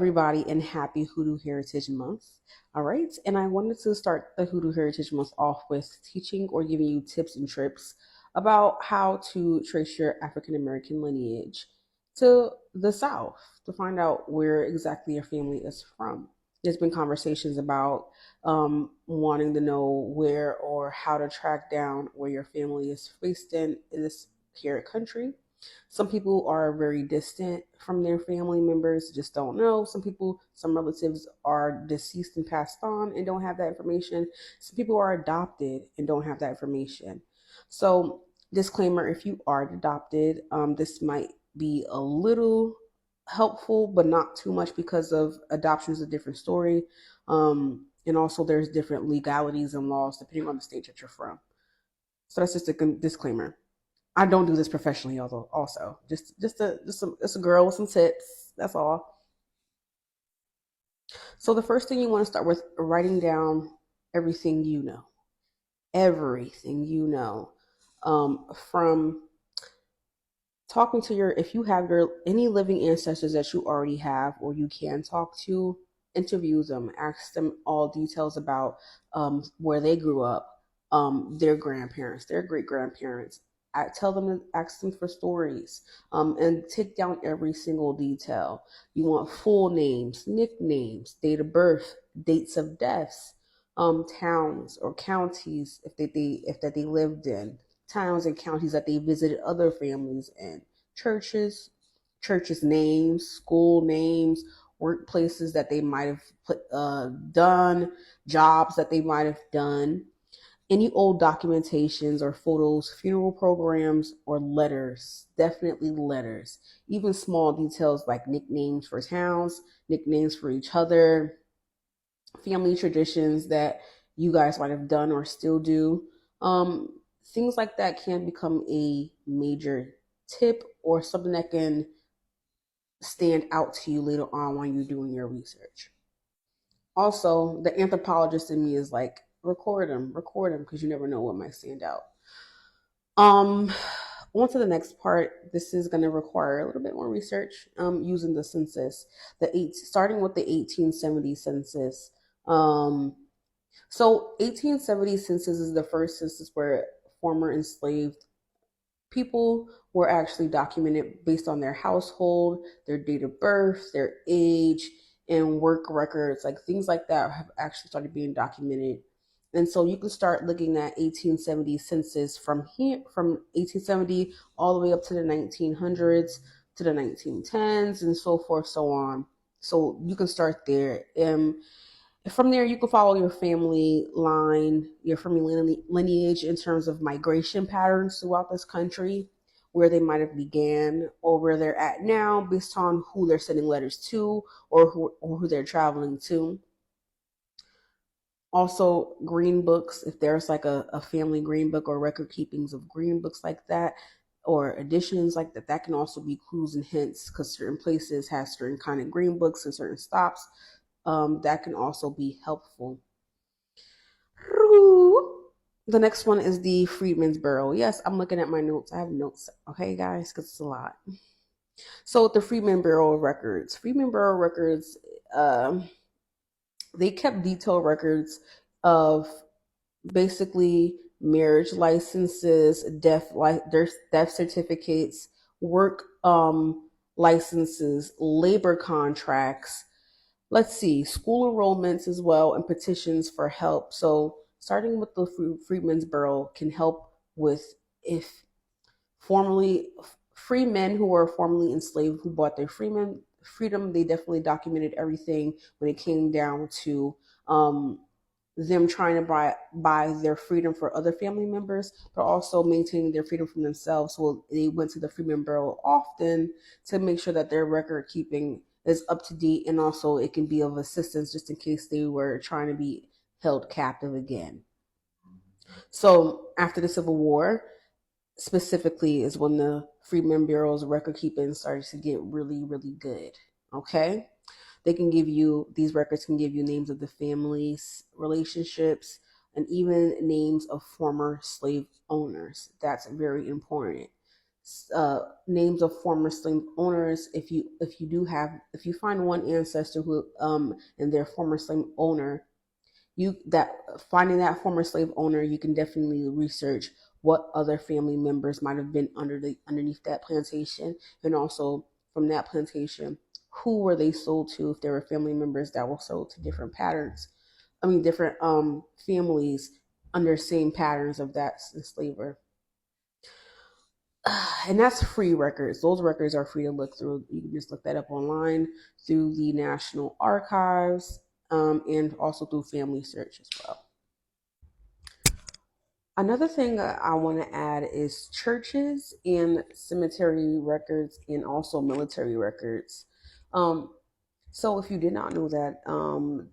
everybody, and happy Hoodoo Heritage Month. All right, and I wanted to start the Hoodoo Heritage Month off with teaching or giving you tips and trips about how to trace your African American lineage to the South to find out where exactly your family is from. There's been conversations about wanting to know where or how to track down where your family is based in this here country. Some people are very distant from their family members, just don't know. Some relatives are deceased and passed on and don't have that information. Some people are adopted and don't have that information. So, disclaimer, if you are adopted, this might be a little helpful, but not too much because of adoption is a different story. And also, there's different legalities and laws depending on the state that you're from. So, that's just a disclaimer. I don't do this professionally, although also just a girl with some tips. That's all. So the first thing you want to start with writing down everything you know, everything you know, from talking to your if you have your any living ancestors that you already have or you can talk to, interview them, ask them all details about where they grew up, their grandparents, their great grandparents. I tell them to ask them for stories, and take down every single detail. You want full names, nicknames, date of birth, dates of deaths, towns or counties if that they lived in, towns and counties that they visited other families in, churches, churches names, school names, workplaces that they might have done, jobs that they might have done, any old documentations or photos, funeral programs, or letters, definitely letters. Even small details like nicknames for towns, nicknames for each other, family traditions that you guys might have done or still do. Things like that can become a major tip or something that can stand out to you later on when you're doing your research. Also, the anthropologist in me is like, record them, because you never know what might stand out. Um, On to the next part. This is going to require a little bit more research. Using the census, starting with the 1870 census. So 1870 census is the first census where former enslaved people were actually documented based on their household, their date of birth, their age, and work records, like things like that have actually started being documented. And so you can start looking at 1870 census from 1870 all the way up to the 1900s, to the 1910s, and so forth, so on. So you can start there. From there, you can follow your family line, your family lineage in terms of migration patterns throughout this country, where they might have began or where they're at now, based on who they're sending letters to or who they're traveling to. Also, green books, if there's like a family green book or record keepings of green books like that, or editions like that, that can also be clues and hints, because certain places have certain kind of green books and certain stops. That can also be helpful. The next one is the Freedmen's Bureau. Yes, I'm looking at my notes. I have notes, okay, guys, because it's a lot. So the Freedmen Bureau of Records. Freedmen Bureau of Records, they kept detailed records of basically marriage licenses, death certificates, work licenses, labor contracts. Let's see, school enrollments as well, and petitions for help. So starting with the Freedmen's Bureau can help with if formerly free men who were formerly enslaved who bought their freedom. They definitely documented everything when it came down to them trying to buy their freedom for other family members, but also maintaining their freedom from themselves. So they went to the Freedmen Bureau often to make sure that their record keeping is up to date, and also it can be of assistance just in case they were trying to be held captive again. So after the Civil War, specifically, is when the Freedmen Bureau's record keeping started to get really, really good. Okay? These records can give you names of the families, relationships, and even names of former slave owners. That's very important. names of former slave owners. If you find one ancestor who and their former slave owner, you that finding that former slave owner, you can definitely research what other family members might have been underneath that plantation, and also from that plantation, who were they sold to, if there were family members that were sold to different patterns. I mean, different families under same patterns of that enslaver. And that's free records. Those records are free to look through. You can just look that up online through the National Archives, and also through Family Search as well. Another thing I want to add is churches and cemetery records, and also military records. Um, so, if you did not know that,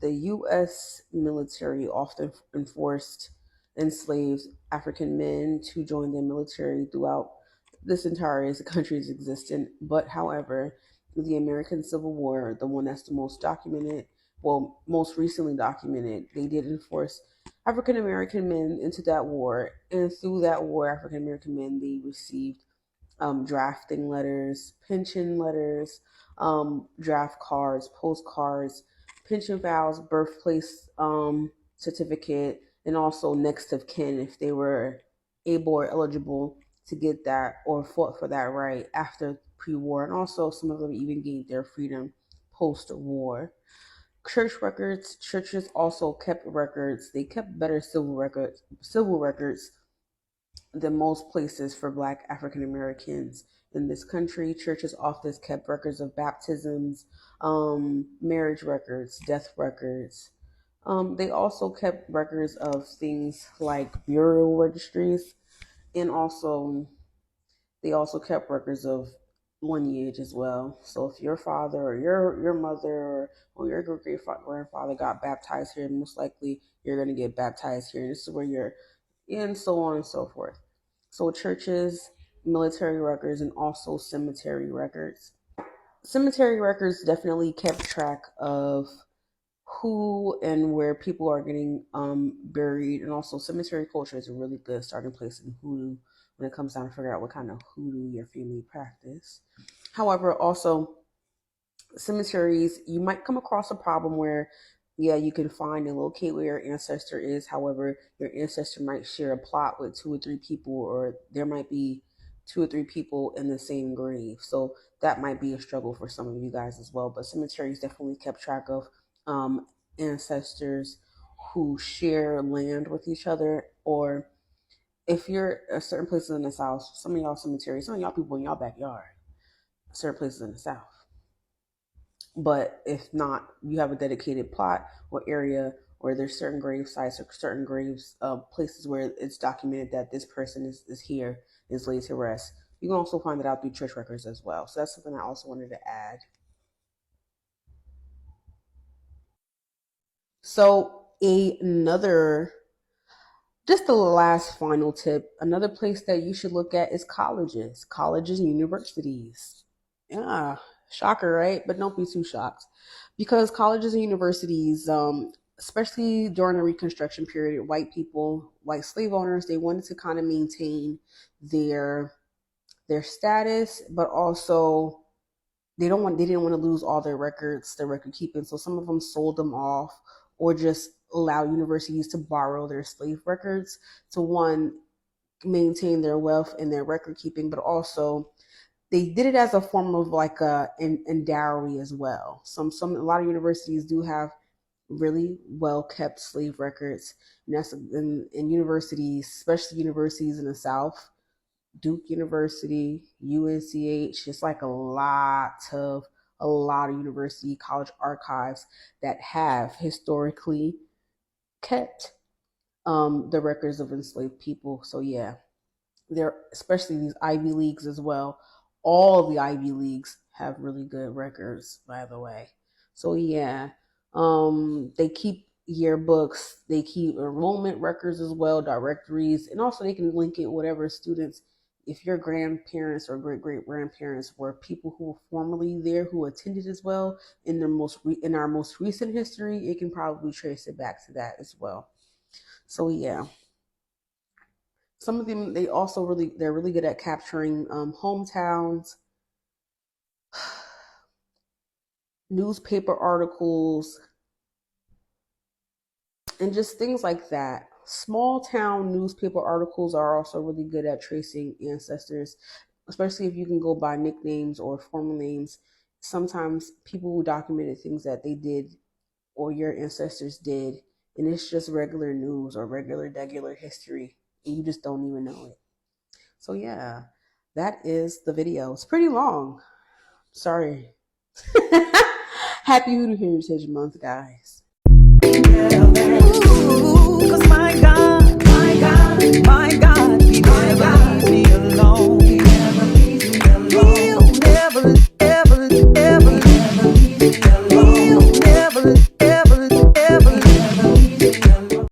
the U.S. military often enforced enslaved African men to join the military throughout this entire country's existence. But, however, the American Civil War, the one that's the most documented, well, most recently documented, they did enforce African American men into that war, and through that war, African American men, they received drafting letters, pension letters, draft cards, postcards, pension files, birthplace certificate, and also next of kin if they were able or eligible to get that or fought for that right after pre-war. And also some of them even gained their freedom post-war. Church records, churches also kept records. They kept better civil records than most places for Black African Americans in this country. Churches often kept records of baptisms, marriage records, death records. They also kept records of things like burial registries, and also they also kept records of lineage as well. So if your father or your mother or your great grandfather got baptized here, most likely you're going to get baptized here. This is where you're, and so on and so forth. So churches, military records, and also cemetery records. Cemetery records definitely kept track of who and where people are getting buried, and also cemetery culture is a really good starting place in hoodoo when it comes down to figure out what kind of hoodoo your family practice. However, also cemeteries, you might come across a problem where, yeah, you can find and locate where your ancestor is. However, your ancestor might share a plot with two or three people, or there might be two or three people in the same grave. So that might be a struggle for some of you guys as well. But cemeteries definitely kept track of ancestors who share land with each other, or if you're at certain places in the South, some of y'all cemeteries, some of y'all people in y'all backyard, certain places in the South. But if not, you have a dedicated plot or area, or there's certain grave sites or certain graves, places where it's documented that this person is here, is laid to rest. You can also find it out through church records as well. So that's something I also wanted to add. So another, just the last final tip, another place that you should look at is colleges and universities. Yeah, shocker, right? But don't be too shocked, because colleges and universities, especially during the Reconstruction period, white people, white slave owners, they wanted to kind of maintain their their status, but also they didn't want to lose all their records, their record keeping. So some of them sold them off, or just allow universities to borrow their slave records to, one, maintain their wealth and their record keeping, but also they did it as a form of like in dowry as well. A lot of universities do have really well kept slave records, and that's in universities, especially universities in the South. Duke University, UNCH, it's like a lot of university college archives that have historically kept the records of enslaved people. So yeah, there, especially these Ivy Leagues as well. All the Ivy Leagues have really good records, by the way. So yeah, they keep yearbooks, they keep enrollment records as well, directories, and also they can link it whatever students. If your grandparents or great great grandparents were people who were formerly there who attended as well in in our most recent history, it can probably trace it back to that as well. So yeah, Some of them, they're really good at capturing hometowns, newspaper articles, and just things like that. Small town newspaper articles are also really good at tracing ancestors, especially if you can go by nicknames or formal names. Sometimes people who documented things that they did or your ancestors did, and it's just regular news or regular history, and you just don't even know it. So yeah, that is the video. It's pretty long. Sorry. Happy Hoodoo Heritage Month, guys. Ooh, 'cause my God, He never leaves me alone. He'll never, ever, ever, He'll never, ever, ever,